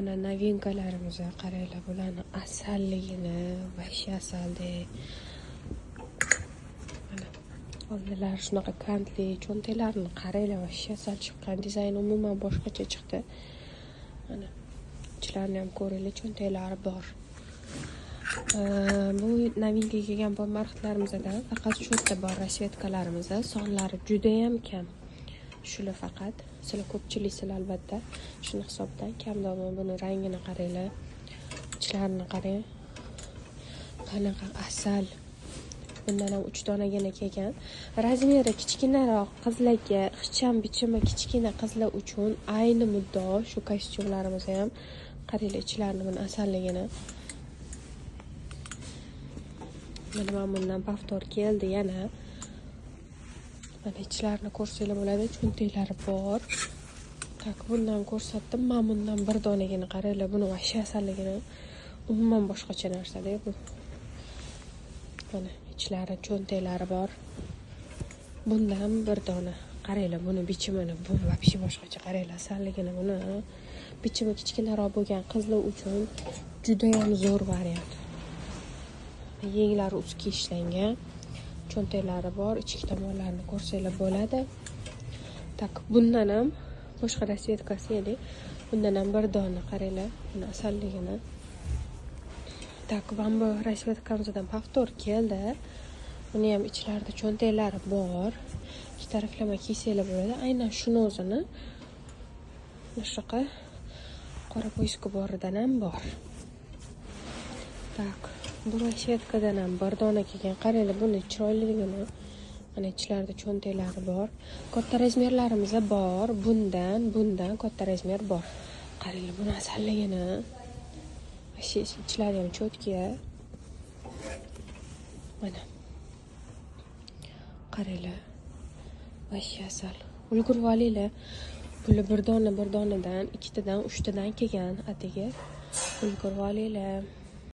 Mana novinkalarimizni qaranglar, bularni asalligini, vahshiy asaldek. Mana oldinlari shunaqa kantli cho'ntaklarni qaranglar, vahshiy asal chiqqan. Dizayn umuman boshqacha chiqdi. Mana ichlarini ham ko'ringlar, cho'ntaklari bor. Bu novinka kelgan bombarxtlarimizda faqat shu yerda bor rasvetkalarimiz. Sonlari juda ham kam. Shular faqat. Sizlar ko'pchiliksizlar albatta. Shuni hisobdan kamdami, buni rangini qaranglar. Ichlarini qarang. Qanaqa asal. Bundan ham 3 donagina kelgan. Razmeri kichkinaroq qizlarga, ixcham bichimi kichkina qizlar uchun ayni muddao shu kostyumlarimiz ham. Qaranglar ichlarini, buni asalligini. Mana bundan paftor keldi yana. Mana ichlarini ko'rsanglar bo'ladi, cho'ntaklari bor. Tak, bundan ko'rsatdim. Mana bundan bir donagina qaranglar, buni vahshiy asalligini. Umuman boshqacha narsa-da bu. Mana ichlari, cho'ntaklari bor. Bundan bir dona. Qaranglar, buni bichimini, bu vobshe boshqacha. Qaranglar, asalligini, buni bichimi kichkinaroq bo'lgan qizlar uchun juda ham zo'r variant. Yenglari ustki ishlangan. Cho'ntaklari bor, ichki tomonlarini ko'rsanglar bo'ladi. Tak, bundan ham boshqa rasvetkasi edi. Bundan ham bir dona qaranglar, buni asalligini. Tak, bu rasvetkamizdan paftor keldi. Buni ham ichlarida cho'ntaklari bor. Ikki taraflama kiysanglar bo'ladi. Aynan shuni o'zini shunaqa qora poyska boridan ham bor. Tak, bu rasvetkadan ham bir dona kelgan. Qaranglar, buni chiroyliligini. Mana ichlarida cho'ntaklari bor. Katta razmerlarimiz bor. Bundan katta razmer bor. Qaranglar, buni asalligini. Ichlari ham cho'tki. Mana. Qaranglar. Vahshiy asal. Ulgurib olinglar. Bular bir donadan, ikkitadan, uchtadan kelgan atigi. Ulgurib olinglar.